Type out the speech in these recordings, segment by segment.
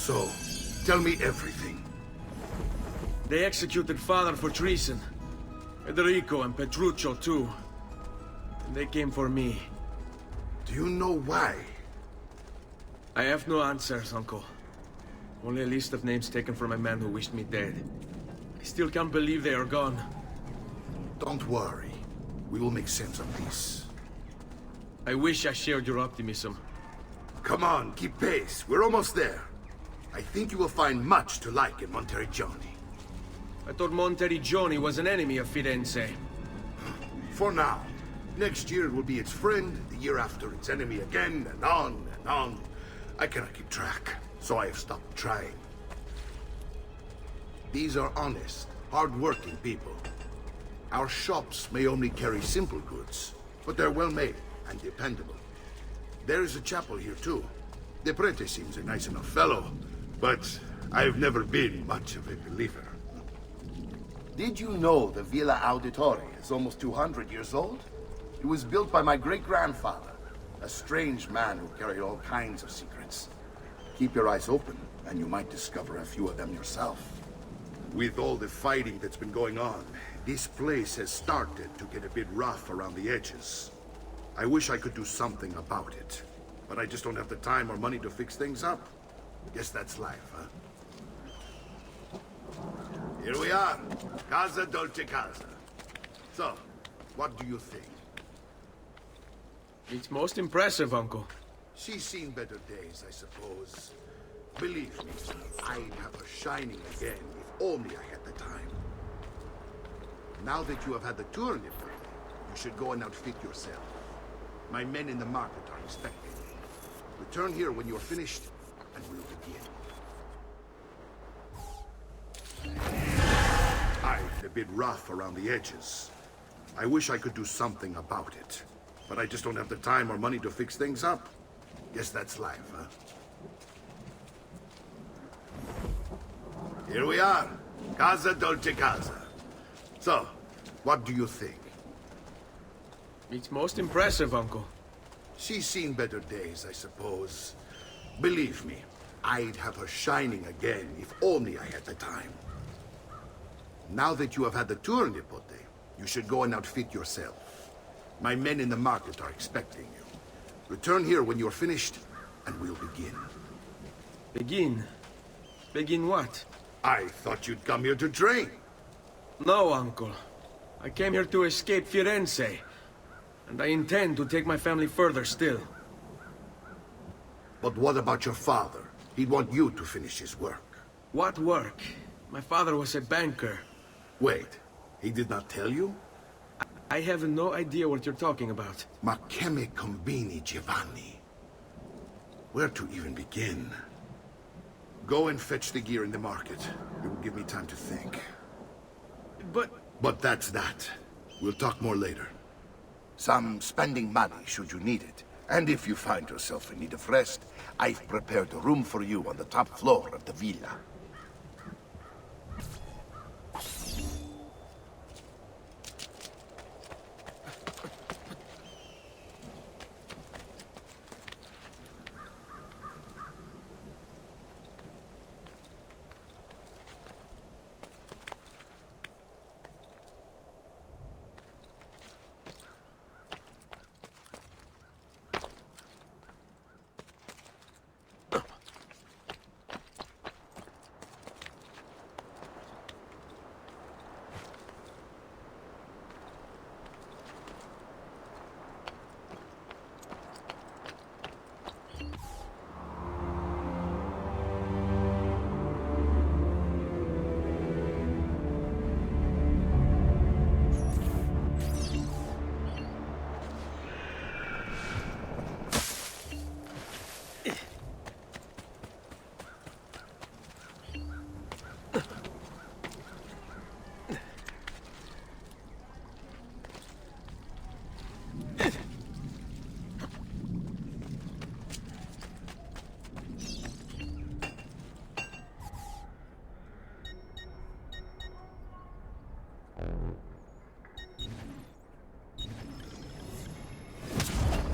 So, tell me everything. They executed father for treason. Federico and Petruccio too. And they came for me. Do you know why? I have no answers, Uncle. Only a list of names taken from a man who wished me dead. I still can't believe they are gone. Don't worry. We will make sense of this. I wish I shared your optimism. Come on, keep pace. We're almost there. I think you will find much to like in Monteriggioni. I thought Monteriggioni was an enemy of Firenze. For now. Next year it will be its friend, the year after its enemy again, and on and on. I cannot keep track, so I have stopped trying. These are honest, hard-working people. Our shops may only carry simple goods, but they're well-made and dependable. There is a chapel here too. The prete seems a nice enough fellow, but I've never been much of a believer. Did you know the Villa Auditore is almost 200 years old? It was built by my great-grandfather, a strange man who carried all kinds of secrets. Keep your eyes open, and you might discover a few of them yourself. With all the fighting that's been going on, this place has started to get a bit rough around the edges. I wish I could do something about it, but I just don't have the time or money to fix things up. Guess that's life, huh? Here we are, Casa Dolce Casa. So, what do you think? It's most impressive, Uncle. She's seen better days, I suppose. Believe me, I'd have her shining again if only I had the time. Now that you have had the tour in Italy, you should go and outfit yourself. My men in the market are expecting me. Return here when you're finished, and we'll begin. I'm a bit rough around the edges. I wish I could do something about it. But I just don't have the time or money to fix things up. Guess that's life, huh? Here we are. Casa Dolce Casa. So, what do you think? It's most impressive, Uncle. She's seen better days, I suppose. Believe me, I'd have her shining again if only I had the time. Now that you have had the tour in Nipote, you should go and outfit yourself. My men in the market are expecting you. Return here when you're finished, and we'll begin. Begin? Begin what? I thought you'd come here to train. No, Uncle. I came here to escape Firenze. And I intend to take my family further still. But what about your father? He'd want you to finish his work. What work? My father was a banker. Wait, he did not tell you? I have no idea what you're talking about. Ma che me combini, Giovanni? Where to even begin? Go and fetch the gear in the market. It will give me time to think. But that's that. We'll talk more later. Some spending money, should you need it. And if you find yourself in need of rest, I've prepared a room for you on the top floor of the villa.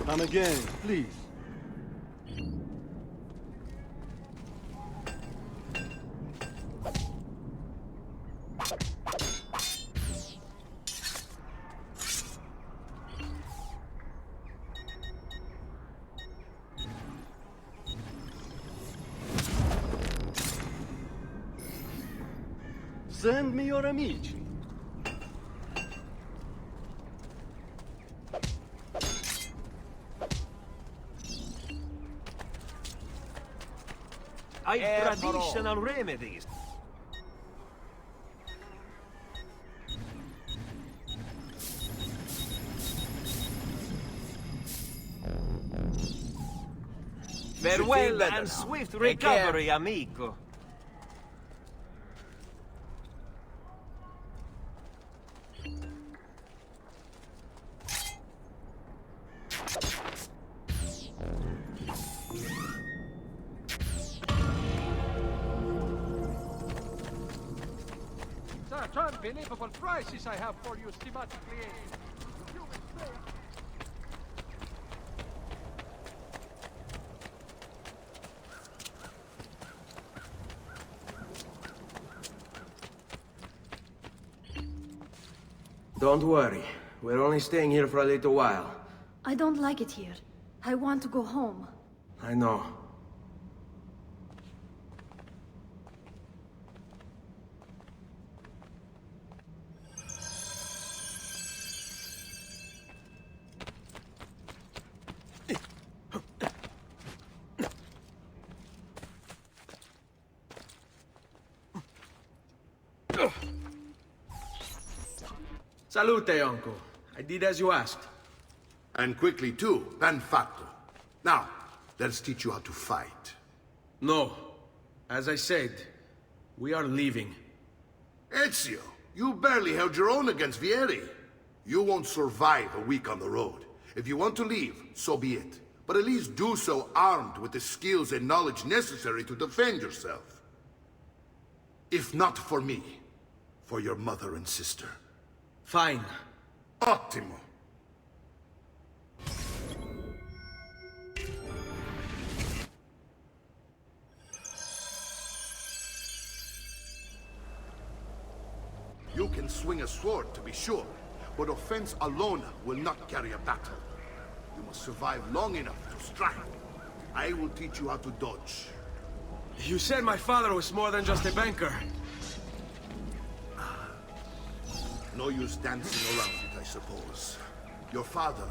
Come again, please. Send me your amici. I have traditional remedies. Farewell and swift recovery, amico. Such unbelievable prices I have for you, schematically. Don't worry. We're only staying here for a little while. I don't like it here. I want to go home. I know. Salute, uncle. I did as you asked. And quickly too, ben fatto. Now, let's teach you how to fight. No. As I said, we are leaving. Ezio, you barely held your own against Vieri. You won't survive a week on the road. If you want to leave, so be it. But at least do so armed with the skills and knowledge necessary to defend yourself. If not for me, for your mother and sister. Fine. Ottimo. You can swing a sword, to be sure, but offense alone will not carry a battle. You must survive long enough to strike. I will teach you how to dodge. You said my father was more than just a banker. No use dancing around it, I suppose. Your father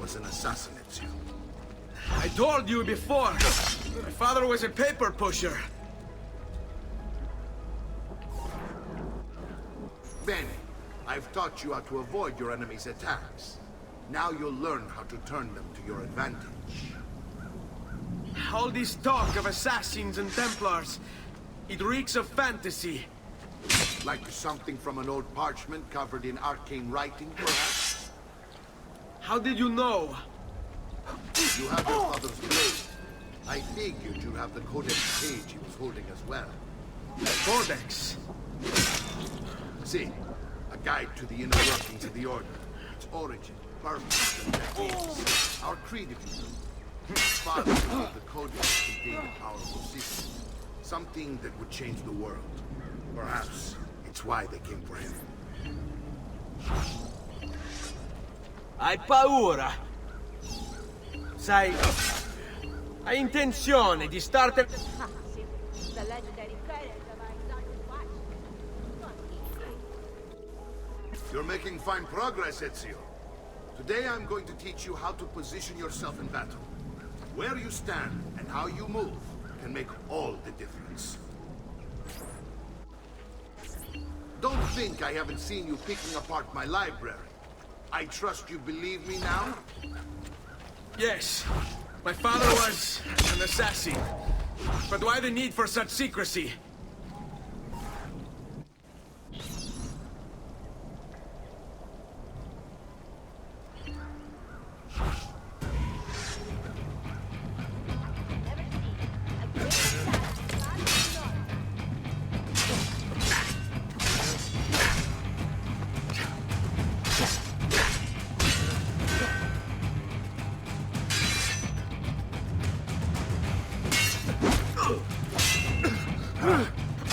was an assassin, Ezio. I told you before. My father was a paper pusher. Bene, I've taught you how to avoid your enemy's attacks. Now you'll learn how to turn them to your advantage. All this talk of assassins and Templars, it reeks of fantasy. Like something from an old parchment covered in arcane writing, perhaps? How did you know? You have your father's blade. I figured you have the codex page he was holding as well. Codex? See, a guide to the inner workings of the Order. Its origin, purpose, and techniques. Our creed, if you will. Father believed the codex contained a powerful secret. Something that would change the world. Perhaps it's why they came for him. Hai paura? Sai, hai intenzione di startene... You're making fine progress, Ezio. Today I'm going to teach you how to position yourself in battle. Where you stand and how you move can make all the difference. Don't think I haven't seen you picking apart my library. I trust you believe me now? Yes. My father was an assassin. But why the need for such secrecy?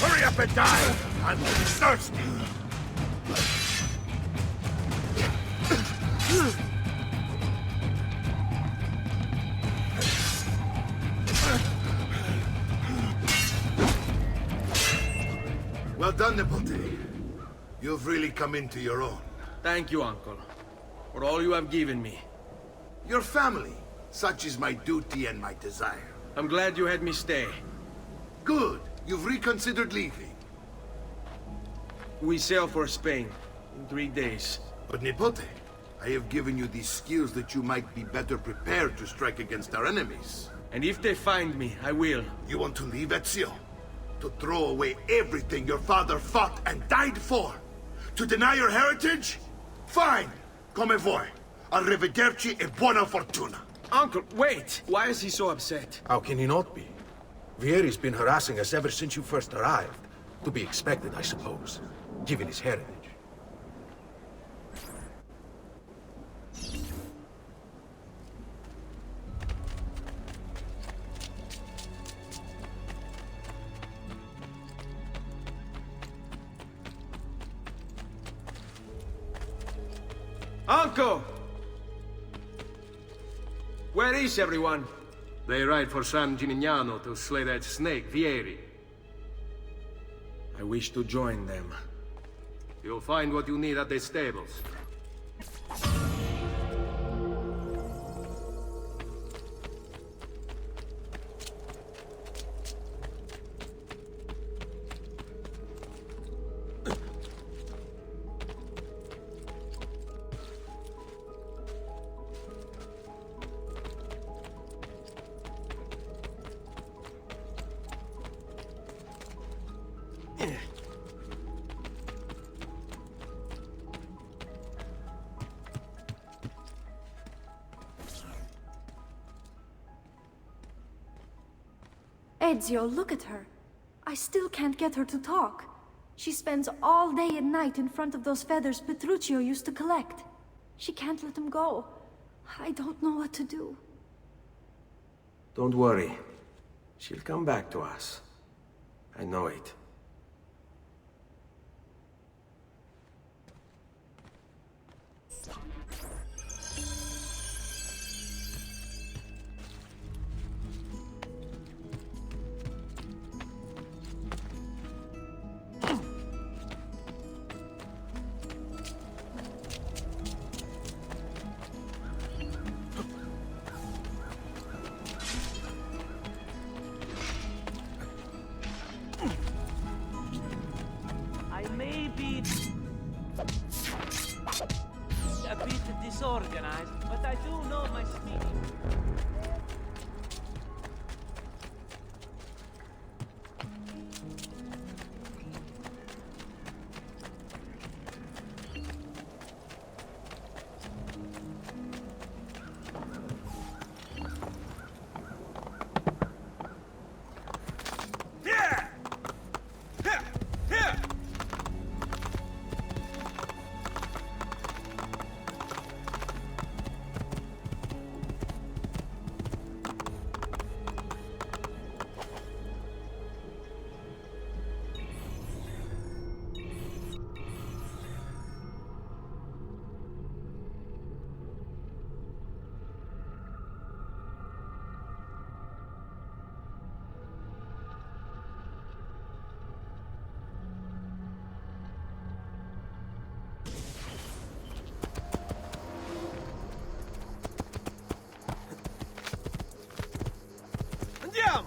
Hurry up and die! I'm thirsty! Well done, Nipote. You've really come into your own. Thank you, Uncle, for all you have given me. Your family. Such is my duty and my desire. I'm glad you had me stay. Good. You've reconsidered leaving. We sail for Spain in 3 days. But Nipote, I have given you these skills that you might be better prepared to strike against our enemies. And if they find me, I will. You want to leave Ezio? To throw away everything your father fought and died for? To deny your heritage? Fine. Come vuoi. Arrivederci e buona fortuna. Uncle, wait! Why is he so upset? How can he not be? Vieri's been harassing us ever since you first arrived. To be expected, I suppose, given his heritage. Uncle! Where is everyone? They ride for San Gimignano to slay that snake, Vieri. I wish to join them. You'll find what you need at the stables. Ezio, look at her. I still can't get her to talk. She spends all day and night in front of those feathers Petruchio used to collect. She can't let them go. I don't know what to do. Don't worry. She'll come back to us. I know it. I may be a bit disorganized, but I do know my speed. Andiamo!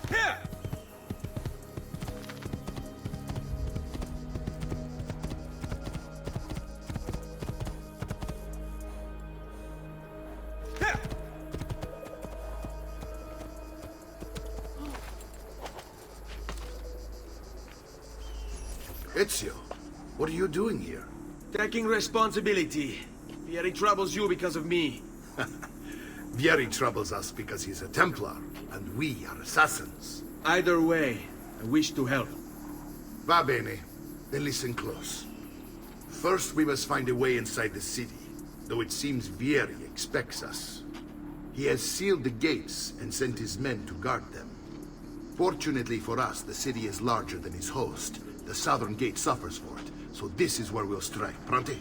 Here! Here! Ezio, what are you doing here? Taking responsibility. Vieri troubles you because of me. Vieri troubles us because he's a Templar, and we are assassins. Either way, I wish to help. Va bene. Then listen close. First, we must find a way inside the city, though it seems Vieri expects us. He has sealed the gates and sent his men to guard them. Fortunately for us, the city is larger than his host. The southern gate suffers for it, so this is where we'll strike. Pronti?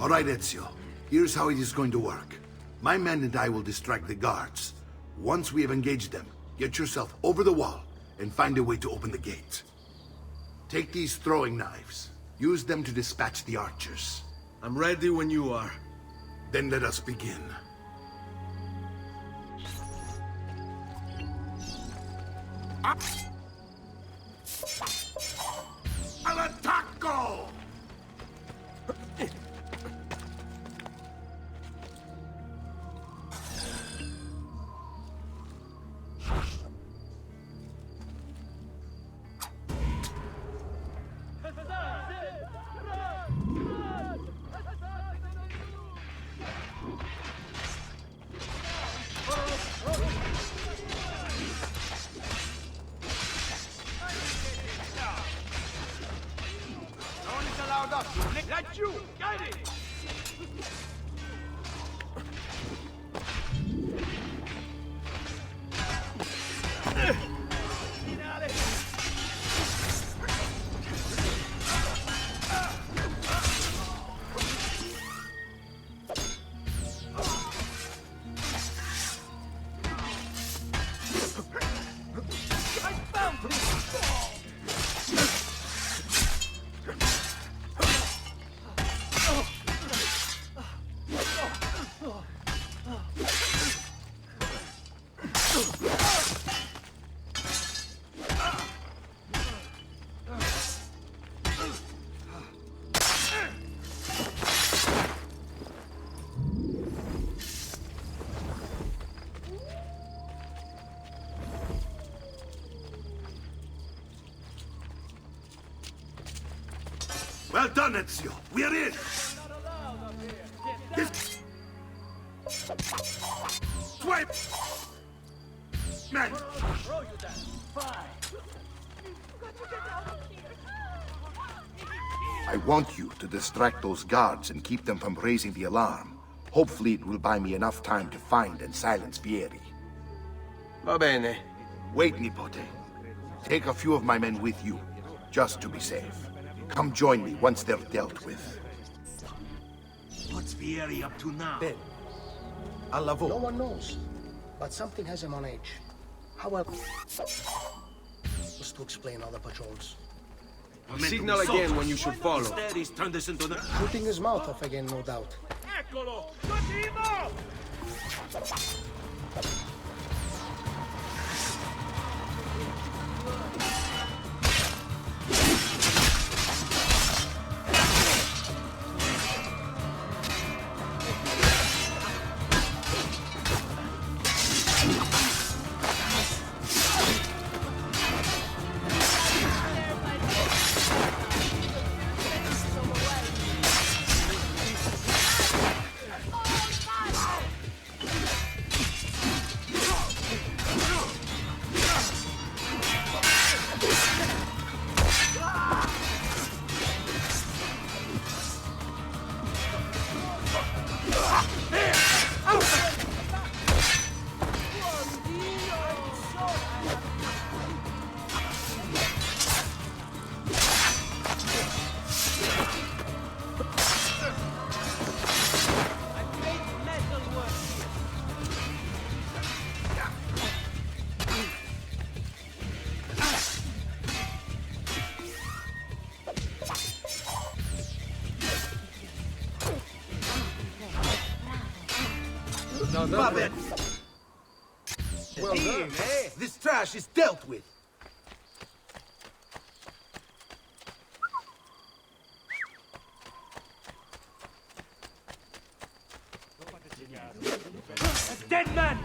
All right, Ezio. Here's how it is going to work. My men and I will distract the guards. Once we have engaged them, get yourself over the wall and find a way to open the gate. Take these throwing knives. Use them to dispatch the archers. I'm ready when you are. Then let us begin. All'attacco! That's you! Get it! Well done, Ezio. We are in. Swipe. Men. I want you to distract those guards and keep them from raising the alarm. Hopefully it will buy me enough time to find and silence Vieri. Va bene. Wait, Nipote. Take a few of my men with you, just to be safe. Come join me once they're dealt with. What's Vieri up to now? Ben, al lavoro. No one knows, but something has him on edge. However, just to explain all the patrols. Signal again when you should follow. Instead, he's turned this into the... Shooting his mouth off again, no doubt. Eccolo! Continua! Vabbè. Well done. This trash is dealt with. Dead man!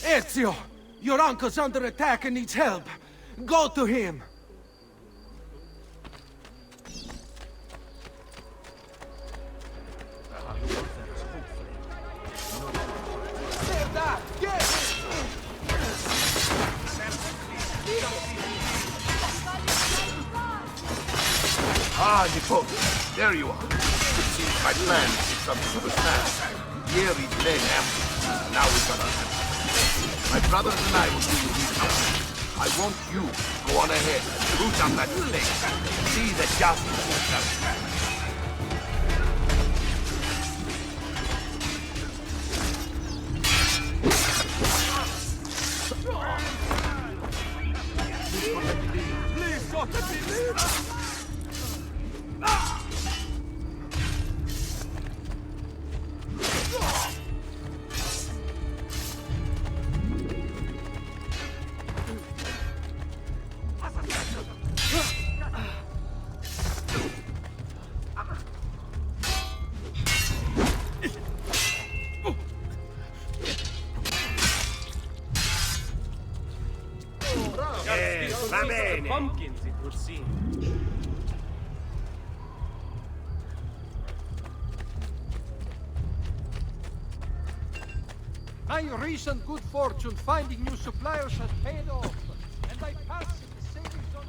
Ezio! Your uncle's under attack and needs help. Go to him! Ah, Nico, there you are. It seems my plan did something to the stand. Here is laying empty. Now we got our hands. My brothers and I will do with you. I want you to go on ahead and root out that snake. See that justice is done. Please, don't let me leave! Va bene. Pumpkins, it would seem. My recent good fortune finding new suppliers has paid off, and I pass the savings on...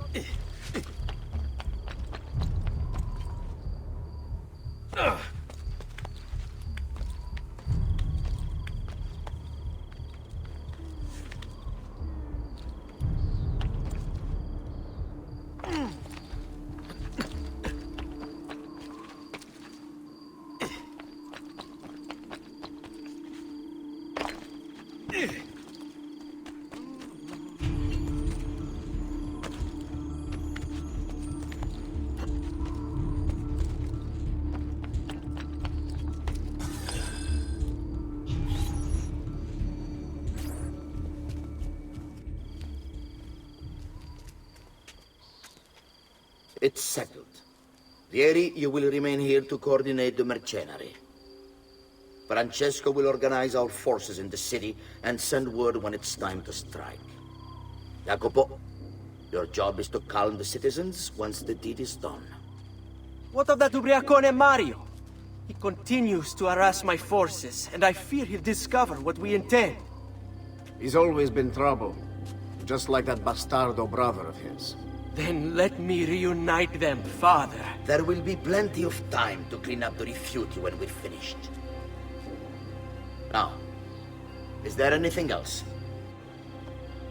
It's settled. Vieri, you will remain here to coordinate the mercenary. Francesco will organize our forces in the city and send word when it's time to strike. Jacopo, your job is to calm the citizens once the deed is done. What of that ubriacone Mario? He continues to harass my forces, and I fear he'll discover what we intend. He's always been trouble. Just like that bastardo brother of his. Then let me reunite them, father. There will be plenty of time to clean up the rifiuti when we're finished. Now, is there anything else?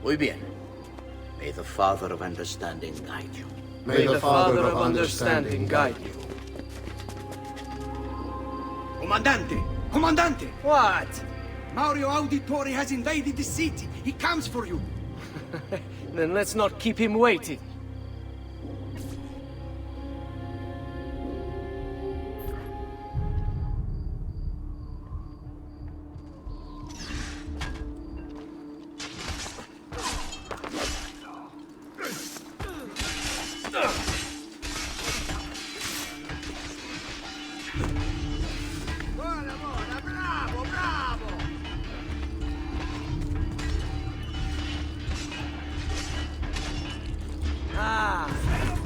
Muy bien. May the Father of Understanding guide you. May the Father of Understanding guide you. Comandante! Comandante! What? Mario Auditore has invaded the city. He comes for you. Then let's not keep him waiting.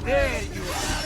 There you are.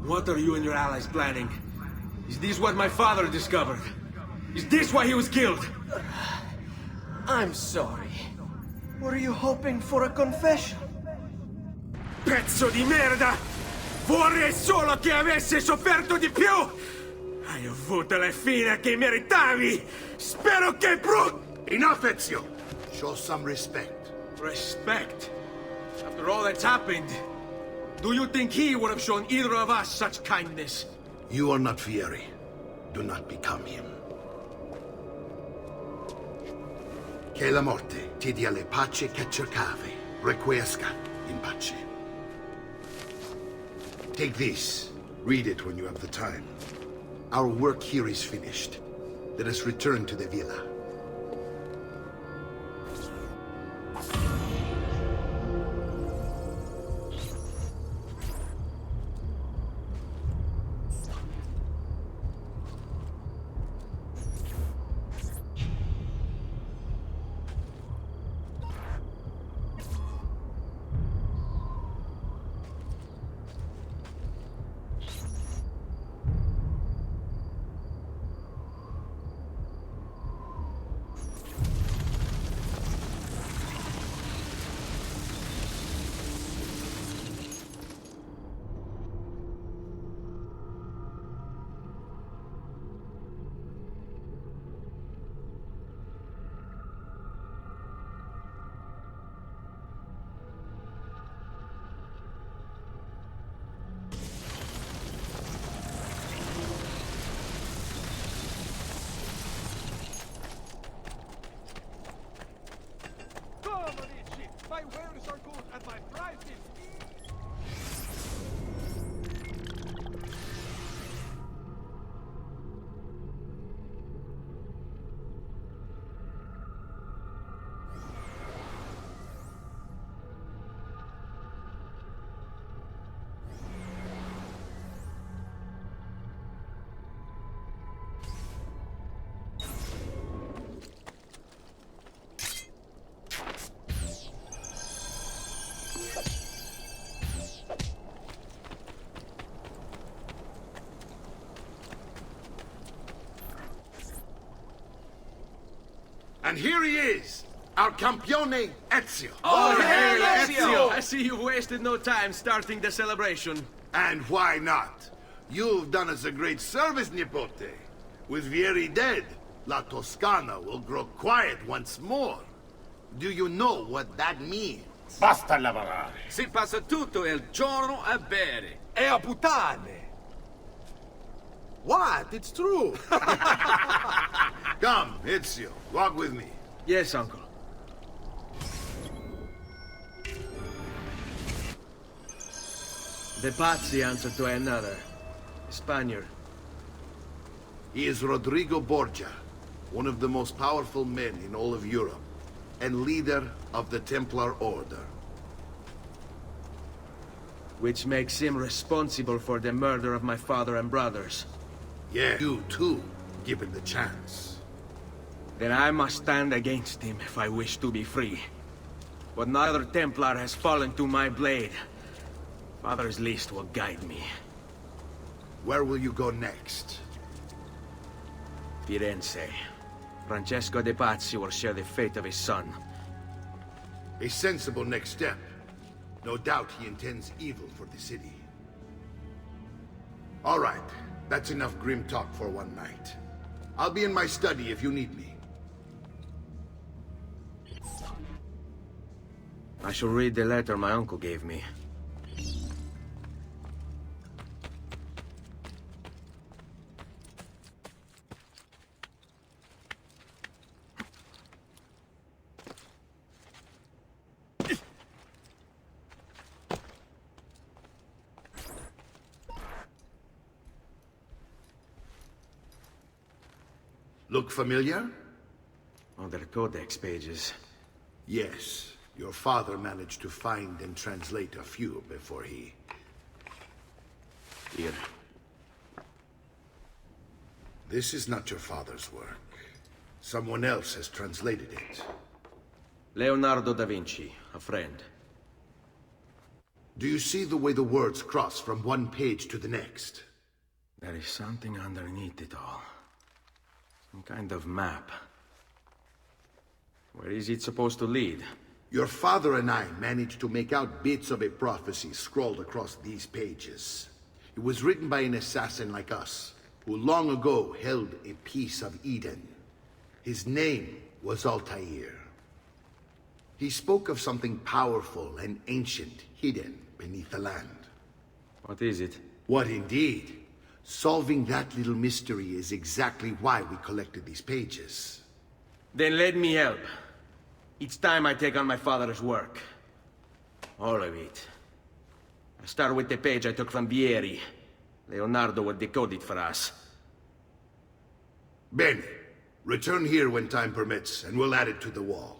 What are you and your allies planning? Is this what my father discovered? Is this why he was killed? I'm sorry. Were you hoping for a confession? Pezzo di merda! Vorrei solo che avessi sofferto di più! Hai avuto la fine che meritavi! Spero che Enough, Ezio! Show some respect. Respect? After all that's happened, do you think he would have shown either of us such kindness? You are not Fieri. Do not become him. Che la morte ti dia le pace che cercavi. Requiesca in pace. Take this. Read it when you have the time. Our work here is finished. Let us return to the villa. My wares are good and my price is... And here he is, our campione Ezio. Oh, hey, Ezio! I see you've wasted no time starting the celebration. And why not? You've done us a great service, Nipote. With Vieri dead, La Toscana will grow quiet once more. Do you know what that means? Basta lavorare. Si passa tutto il giorno a bere. E a puttane! What? It's true! Come, Ezio, walk with me. Yes, uncle. The Pazzi answer to another. A Spaniard. He is Rodrigo Borgia, one of the most powerful men in all of Europe, and leader of the Templar Order. Which makes him responsible for the murder of my father and brothers. Yeah, you too, given the chance. Then I must stand against him if I wish to be free. But neither Templar has fallen to my blade. Father's list will guide me. Where will you go next? Firenze. Francesco de Pazzi will share the fate of his son. A sensible next step. No doubt he intends evil for the city. All right, that's enough grim talk for one night. I'll be in my study if you need me. I shall read the letter my uncle gave me. Look familiar? Other codex pages. Yes. Your father managed to find and translate a few before he... Here. This is not your father's work. Someone else has translated it. Leonardo da Vinci, a friend. Do you see the way the words cross from one page to the next? There is something underneath it all. Some kind of map. Where is it supposed to lead? Your father and I managed to make out bits of a prophecy scrawled across these pages. It was written by an assassin like us, who long ago held a piece of Eden. His name was Altair. He spoke of something powerful and ancient hidden beneath the land. What is it? What indeed? Solving that little mystery is exactly why we collected these pages. Then let me help. It's time I take on my father's work. All of it. I start with the page I took from Vieri. Leonardo will decode it for us. Bene. Return here when time permits, and we'll add it to the wall.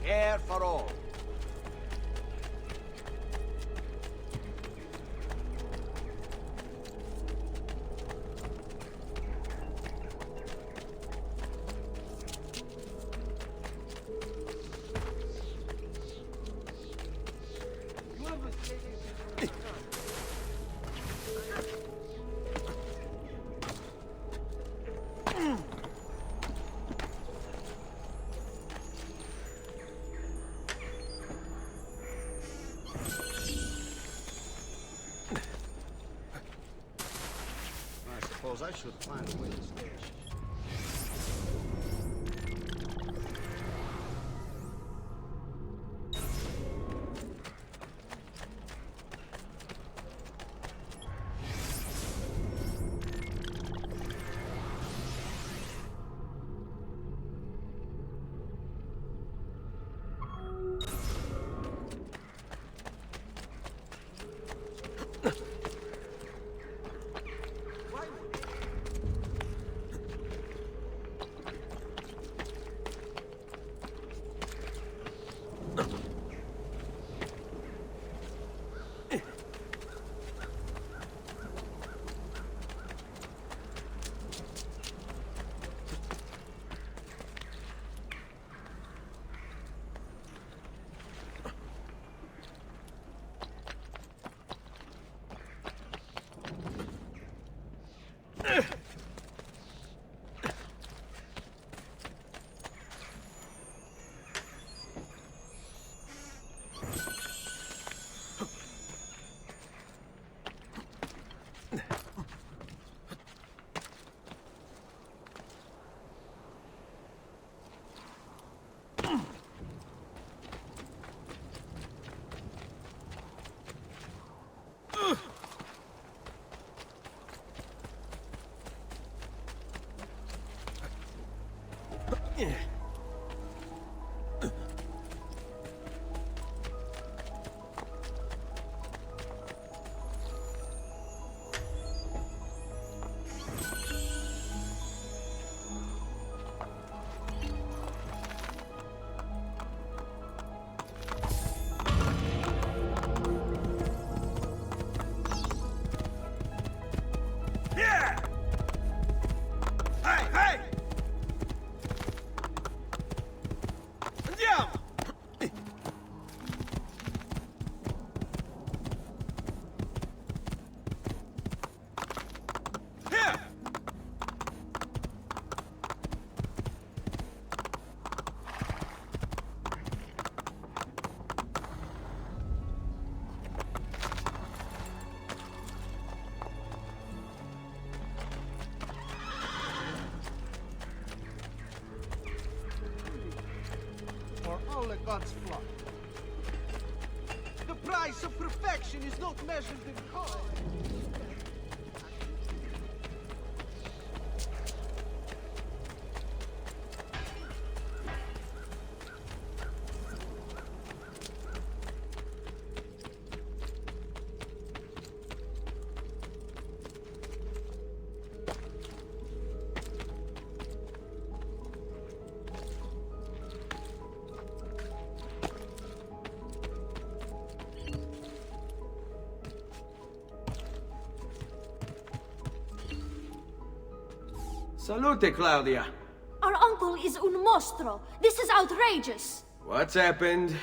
Air for all. I should find a way to stay. All the gods flock. The price of perfection is not measured in coin. Salute, Claudia. Our uncle is un mostro. This is outrageous. What's happened?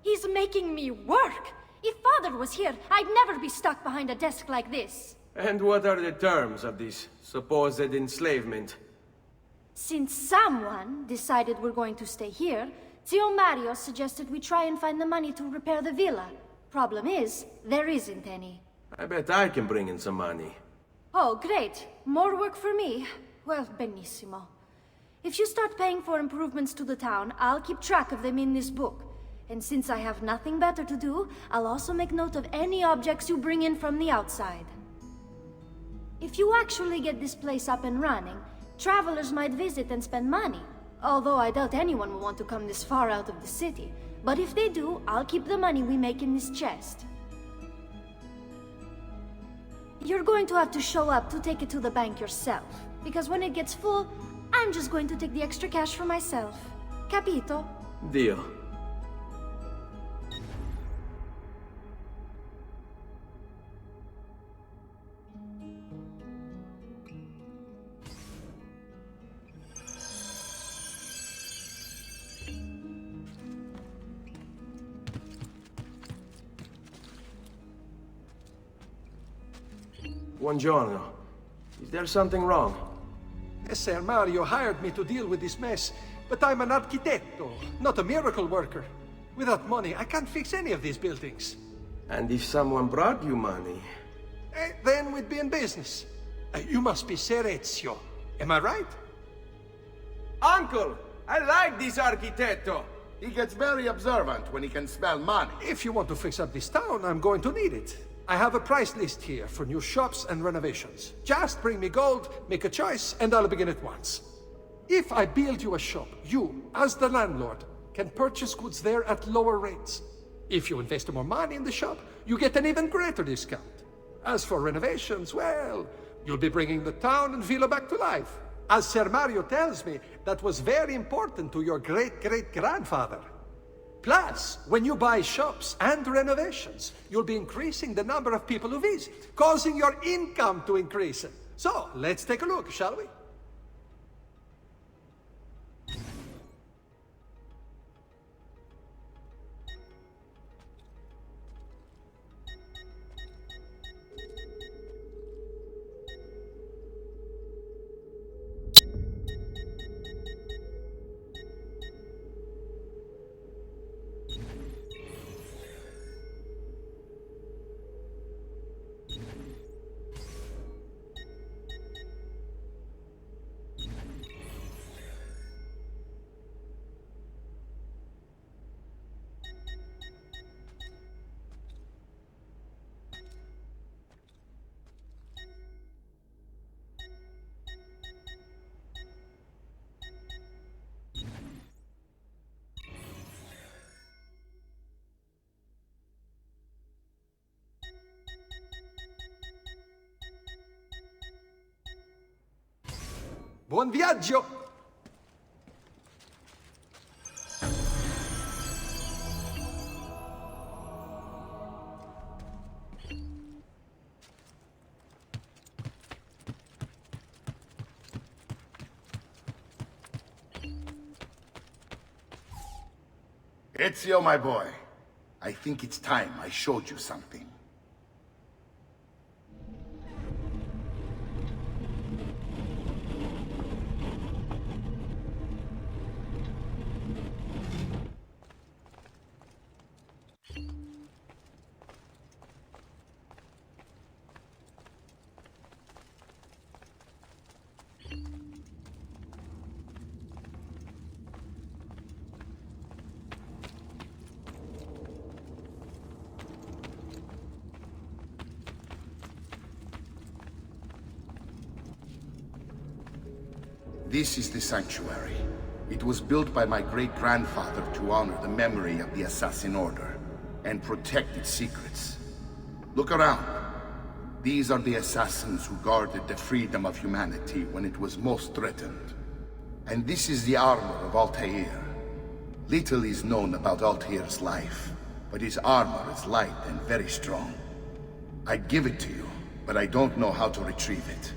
He's making me work. If father was here, I'd never be stuck behind a desk like this. And what are the terms of this supposed enslavement? Since someone decided we're going to stay here, Zio Mario suggested we try and find the money to repair the villa. Problem is, there isn't any. I bet I can bring in some money. Oh, great. More work for me. Well, benissimo. If you start paying for improvements to the town, I'll keep track of them in this book. And since I have nothing better to do, I'll also make note of any objects you bring in from the outside. If you actually get this place up and running, travelers might visit and spend money. Although I doubt anyone will want to come this far out of the city. But if they do, I'll keep the money we make in this chest. You're going to have to show up to take it to the bank yourself. Because when it gets full, I'm just going to take the extra cash for myself. Capito? Deal. Buongiorno. Is there something wrong? Messer Mario hired me to deal with this mess, but I'm an architetto, not a miracle worker. Without money, I can't fix any of these buildings. And if someone brought you money? Then we'd be in business. You must be Ser Ezio, am I right? Uncle! I like this architetto! He gets very observant when he can smell money. If you want to fix up this town, I'm going to need it. I have a price list here for new shops and renovations. Just bring me gold, make a choice, and I'll begin at once. If I build you a shop, you, as the landlord, can purchase goods there at lower rates. If you invest more money in the shop, you get an even greater discount. As for renovations, well, you'll be bringing the town and villa back to life. As Ser Mario tells me, that was very important to your great-great-grandfather. Plus, when you buy shops and renovations, you'll be increasing the number of people who visit, causing your income to increase. So, let's take a look, shall we? Buon viaggio! Ezio, my boy, I think it's time I showed you something. This is the sanctuary. It was built by my great-grandfather to honor the memory of the Assassin Order and protect its secrets. Look around. These are the assassins who guarded the freedom of humanity when it was most threatened. And this is the armor of Altair. Little is known about Altair's life, but his armor is light and very strong. I'd give it to you, but I don't know how to retrieve it.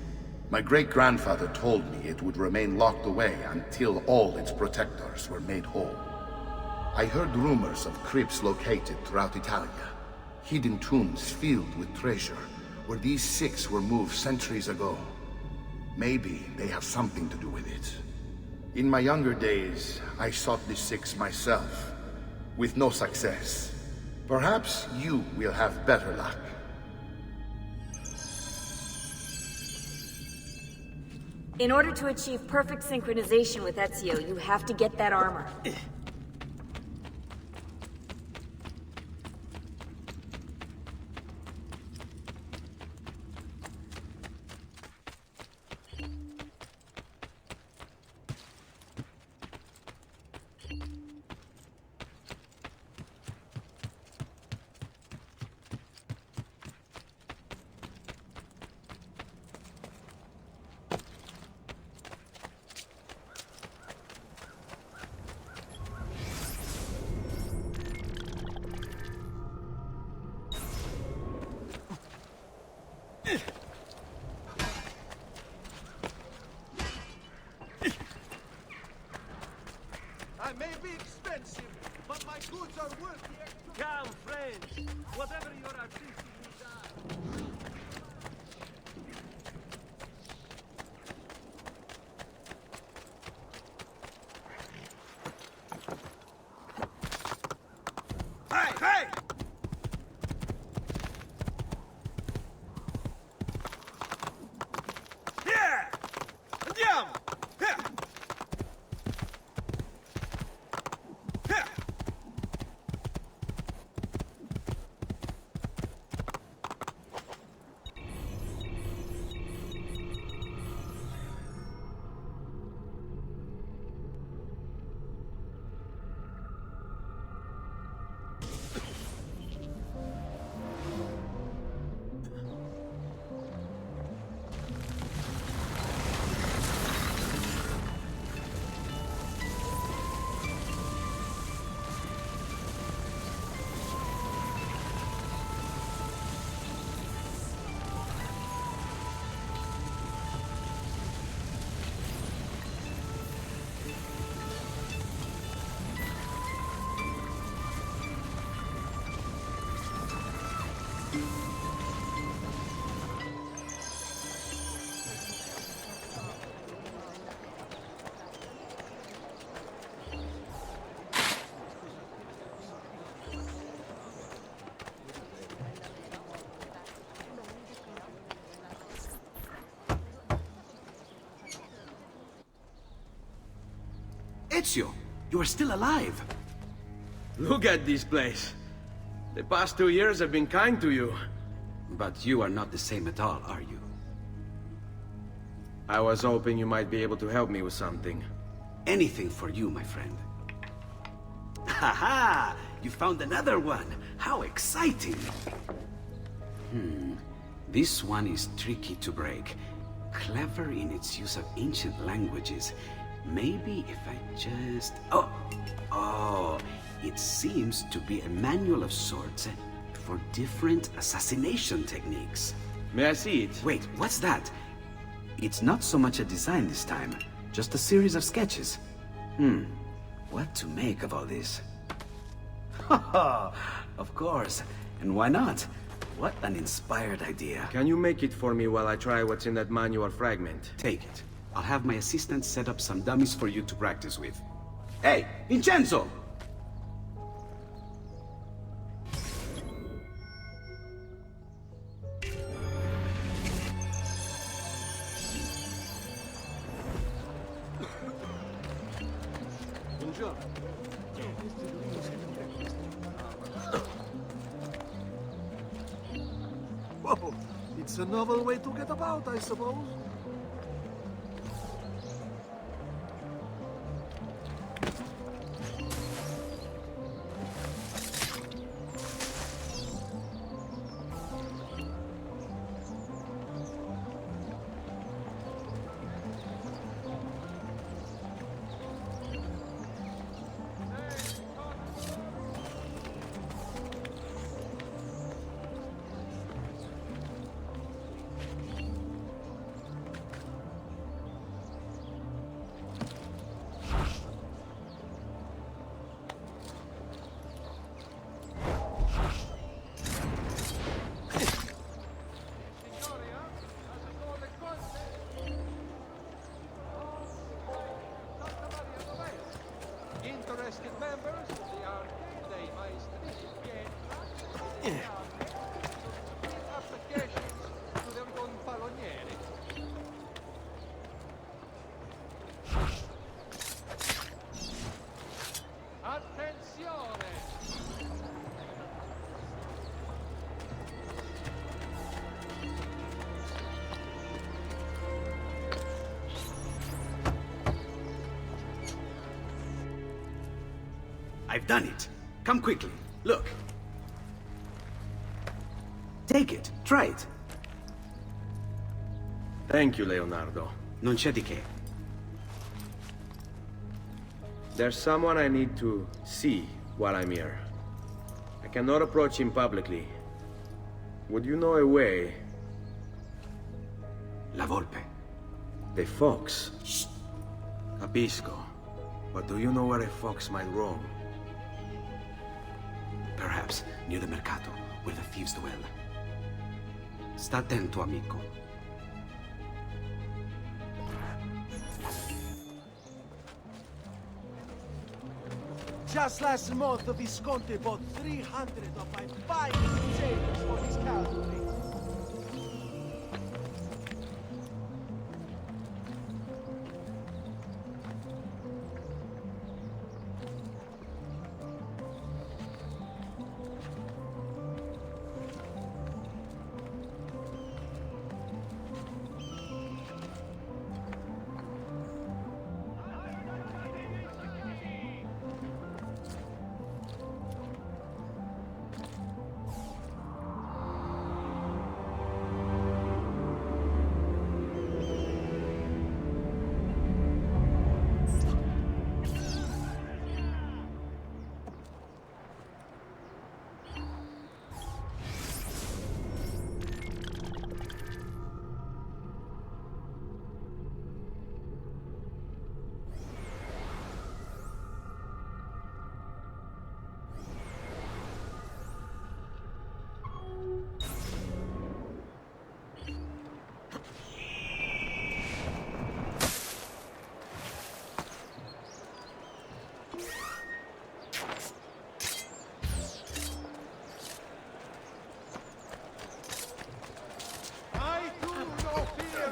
My great-grandfather told me it would remain locked away until all its protectors were made whole. I heard rumors of crypts located throughout Italia, hidden tombs filled with treasure, where these six were moved centuries ago. Maybe they have something to do with it. In my younger days, I sought the six myself, with no success. Perhaps you will have better luck. In order to achieve perfect synchronization with Ezio, you have to get that armor. I may be expensive, but my goods are worth the extra. Come, friends. Whatever your artistic desire. Hey, hey! Here! Andiamo! Here! Here! Ezio, you are still alive. Look at this place. The past 2 years have been kind to you. But you are not the same at all, are you? I was hoping you might be able to help me with something. Anything for you, my friend. Ha-ha! You found another one! How exciting! This one is tricky to break. clever in its use of ancient languages. Maybe if I just... Oh, it seems to be a manual of sorts for different assassination techniques. May I see it? Wait, what's that? It's not so much a design this time, just a series of sketches. What to make of all this? Of course, and why not? What an inspired idea. Can you make it for me while I try what's in that manual fragment? Take it. I'll have my assistant set up some dummies for you to practice with. Hey, Vincenzo! Whoa, it's a novel way to get about, I suppose. Interested members of the Arcade dei Maestri applications to the gonfalonieri. Attenzione! I've done it. Come quickly. Look. Take it. Try it. Thank you, Leonardo. Non c'è di che. There's someone I need to see while I'm here. I cannot approach him publicly. Would you know a way? La volpe. The fox. Shh. Capisco. But do you know where a fox might roam? Perhaps near the mercato, where the thieves dwell. Sta attento, amico. Just last month, the Visconti bought 300 of my finest sailors for his cavalry.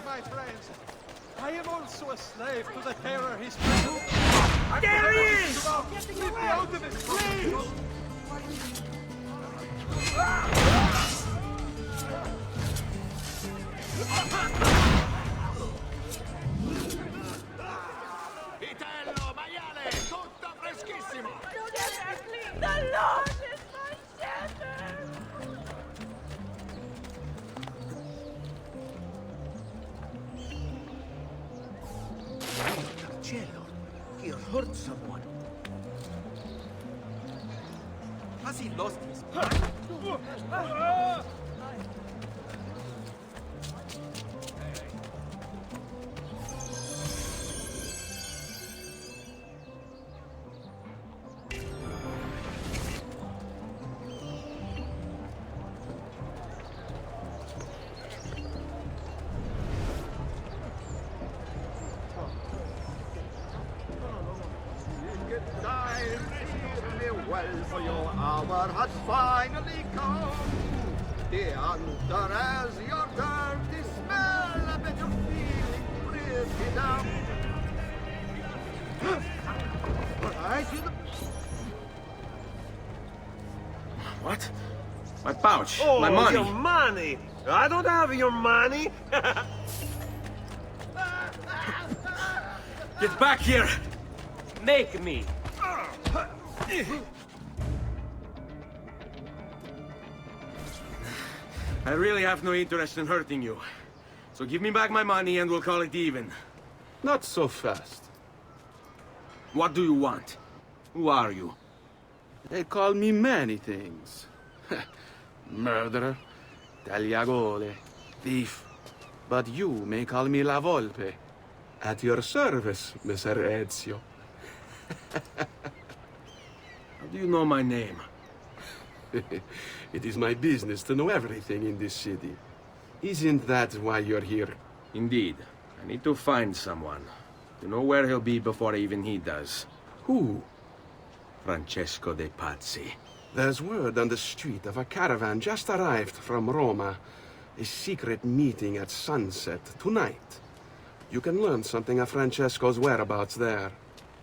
My friends, I am also a slave to the terror he's There he is! Get me out of it, please! Vitello, maiale, tutto freschissimo! The Lord is my shepherd! Marcello. He hurt someone. Has he lost his mind? For your hour has finally come. The hunter has your dirty smell. I bet you're feeling pretty down. I see the... What? My pouch. Oh, my money. your money! I don't have your money! Get back here! Make me! I really have no interest in hurting you. So give me back my money and we'll call it even. Not so fast. What do you want? Who are you? They call me many things. Murderer, tagliagole, thief. But you may call me La Volpe. At your service, Messer Ezio. How do you know my name? It is my business to know everything in this city. Isn't that why you're here? Indeed. I need to find someone. To know where he'll be before even he does. Who? Francesco de Pazzi. There's word on the street of a caravan just arrived from Roma. A secret meeting at sunset tonight. You can learn something of Francesco's whereabouts there.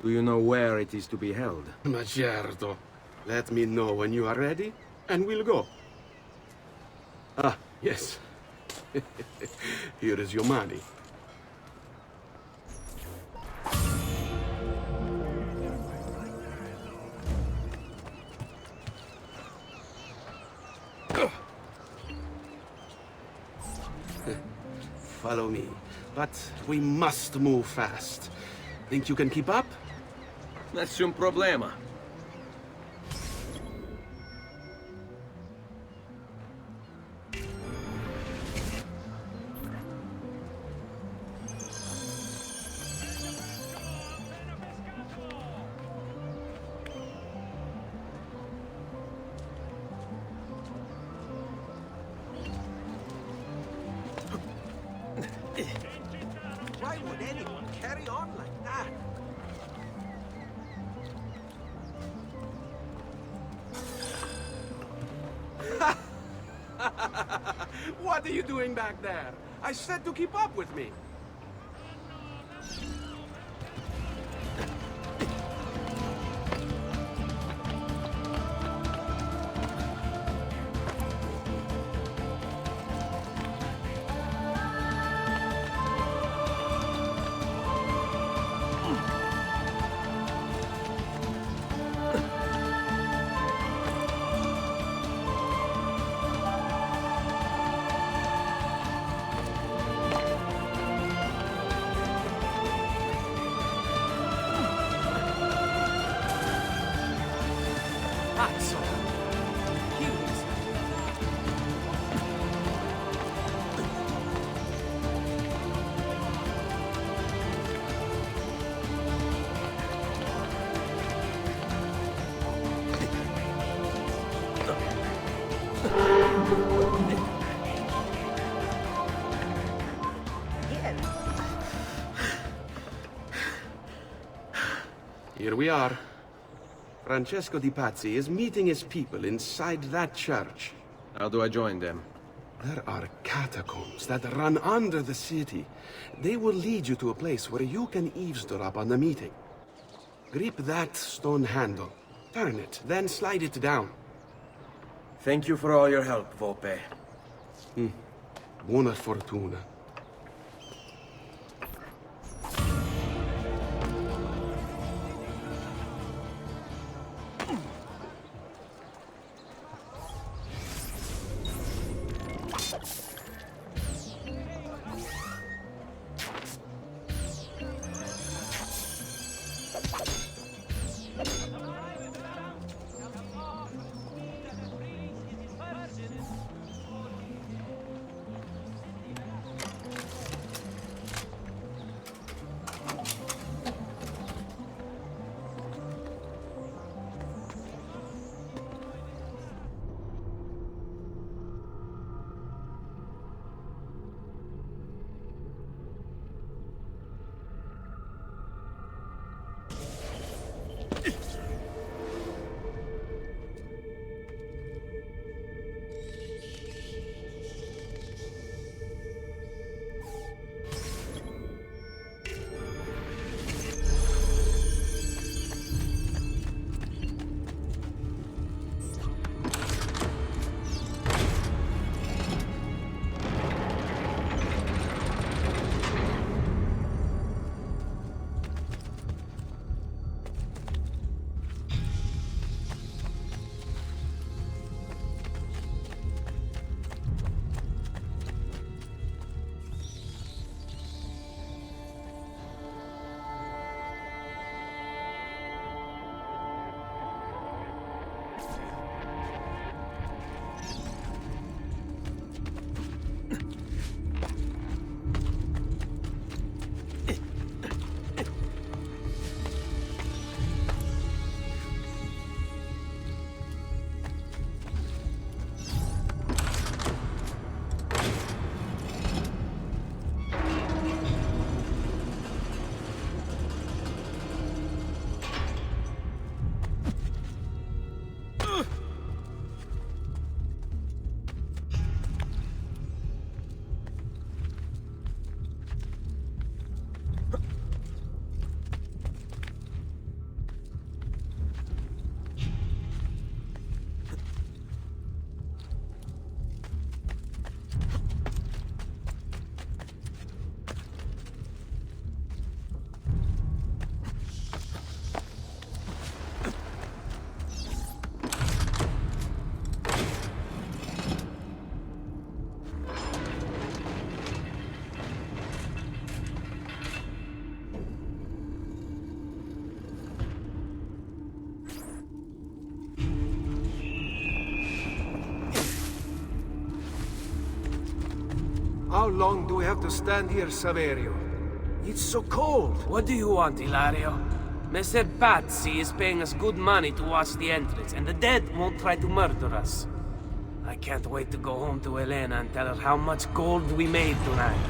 Do you know where it is to be held? Ma certo. Let me know when you are ready, and we'll go. Ah, yes. Here is your money. Follow me, but we must move fast. Think you can keep up? Nessun problema. Why would anyone carry on like that? What are you doing back there? I said to keep up with me. Here we are. Francesco di Pazzi is meeting his people inside that church. How do I join them? There are catacombs that run under the city. They will lead you to a place where you can eavesdrop on the meeting. Grip that stone handle. Turn it, then slide it down. Thank you for all your help, Volpe. Buona fortuna. How long do we have to stand here, Saverio? It's so cold. What do you want, Hilario? Mr. Pazzi is paying us good money to watch the entrance, and the dead won't try to murder us. I can't wait to go home to Elena and tell her how much gold we made tonight.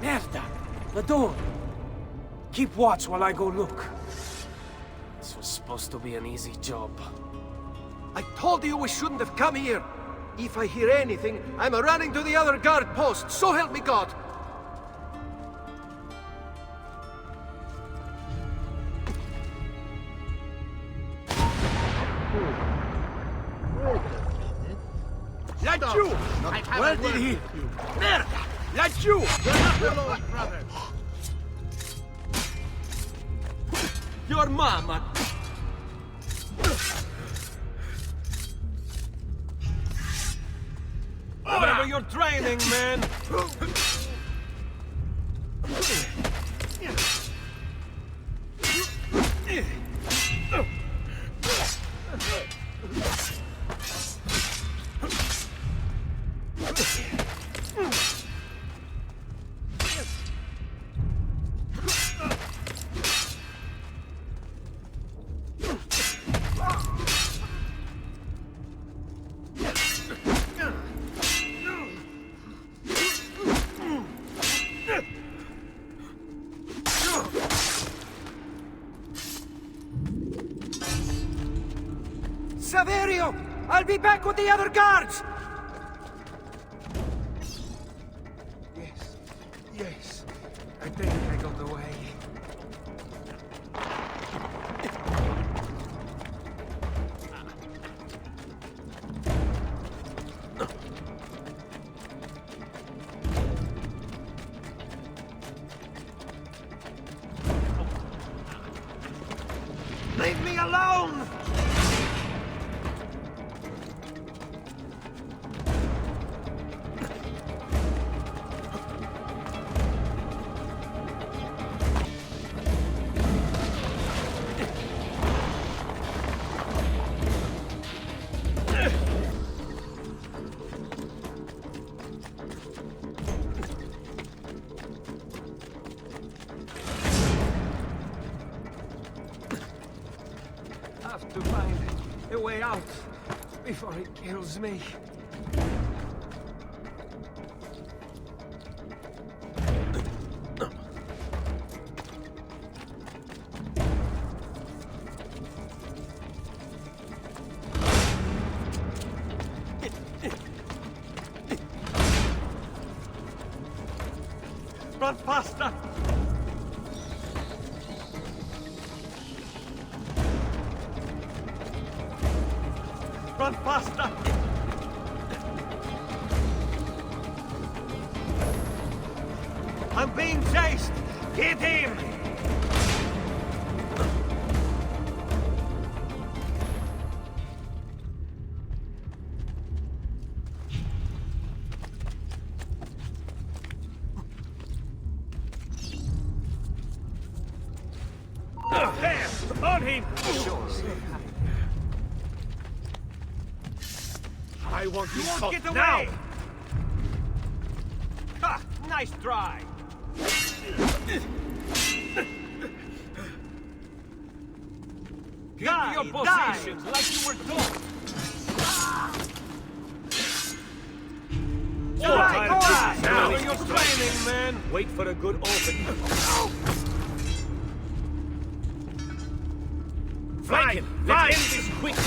Merda! The door! Keep watch while I go look. This was supposed to be an easy job. I told you we shouldn't have come here. If I hear anything, I'm running to the other guard post. So help me God. Laggiù! Where did he... Merda! Laggiù! You're not alone, brother! Your mama! Remember your training, man! Saverio! I'll be back with the other guards! Yes. I think I got away. Leave me alone! Have to find a way out before it kills me. Run faster! Run faster! I'm being chased! Get him! There! On him! I want you won't get away! now! Ha! Nice try! Get to your positions like you were told! Now you're training, man! Wait for a good opening. Flank him! Let's end this quickly!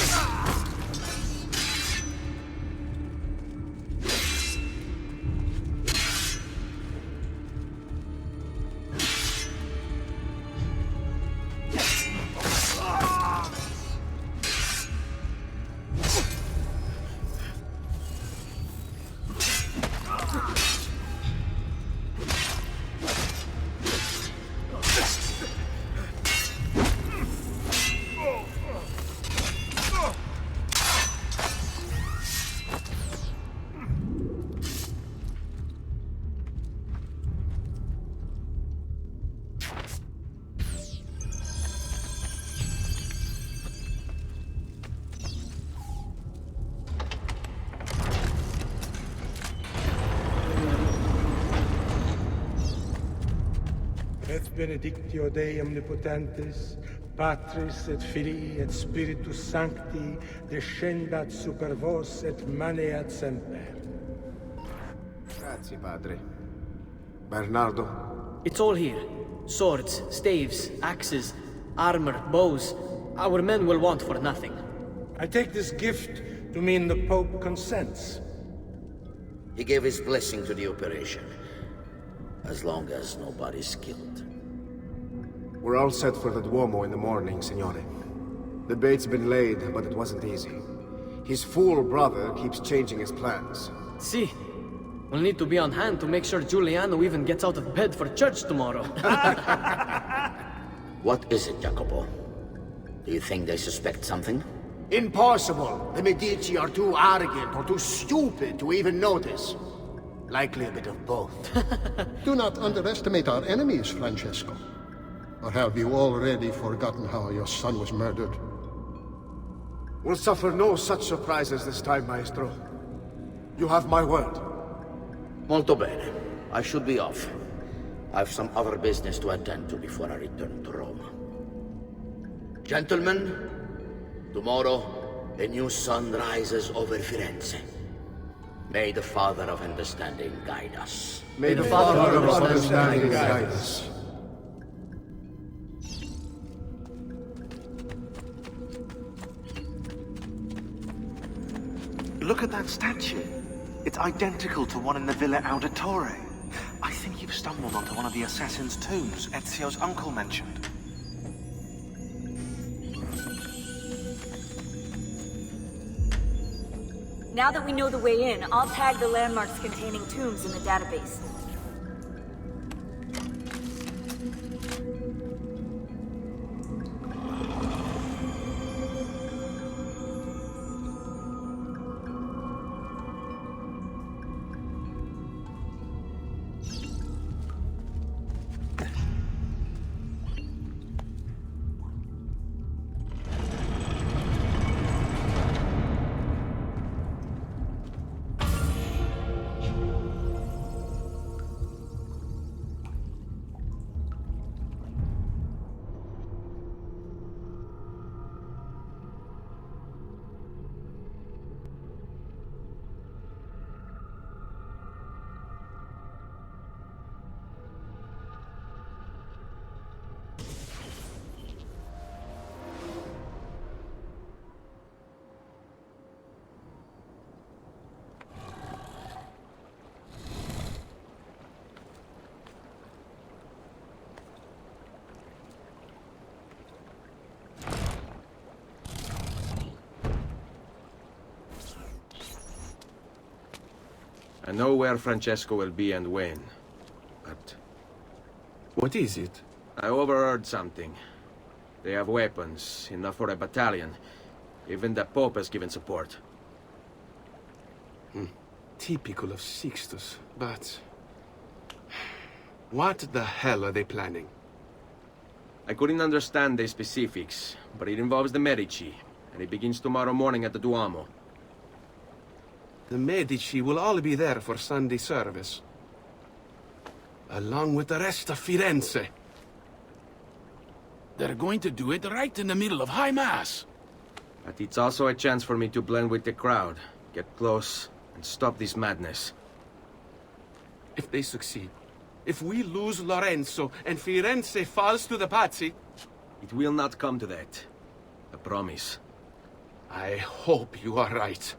Et benedictio Dei omnipotentis, Patris et Filii et Spiritus Sancti, descendat super vos et maneat semper. Grazie, Padre. Bernardo? It's all here. Swords, staves, axes, armor, bows. Our men will want for nothing. I take this gift to mean the Pope consents. He gave his blessing to the operation. As long as nobody's killed. We're all set for the Duomo in the morning, Signore. The bait's been laid, but it wasn't easy. His fool brother keeps changing his plans. See, we'll need to be on hand to make sure Giuliano even gets out of bed for church tomorrow. What is it, Jacopo? Do you think they suspect something? Impossible! The Medici are too arrogant or too stupid to even notice. Likely a bit of both. Do not underestimate our enemies, Francesco. Or have you already forgotten how your son was murdered? We'll suffer no such surprises this time, Maestro. You have my word. Molto bene. I should be off. I've some other business to attend to before I return to Rome. Gentlemen, tomorrow, a new sun rises over Firenze. May the Father of Understanding guide us. May the Father of Understanding guide us. Look at that statue. It's identical to one in the Villa Auditore. I think you've stumbled onto one of the assassin's tombs Ezio's uncle mentioned. Now that we know the way in, I'll tag the landmarks containing tombs in the database. I know where Francesco will be and when, but... What is it? I overheard something. They have weapons, enough for a battalion. Even the Pope has given support. Typical of Sixtus, but... What the hell are they planning? I couldn't understand the specifics, but it involves the Medici, and it begins tomorrow morning at the Duomo. The Medici will all be there for Sunday service. Along with the rest of Firenze. They're going to do it right in the middle of High Mass. But it's also a chance for me to blend with the crowd, get close, and stop this madness. If they succeed, if we lose Lorenzo and Firenze falls to the Pazzi... It will not come to that. I promise. I hope you are right.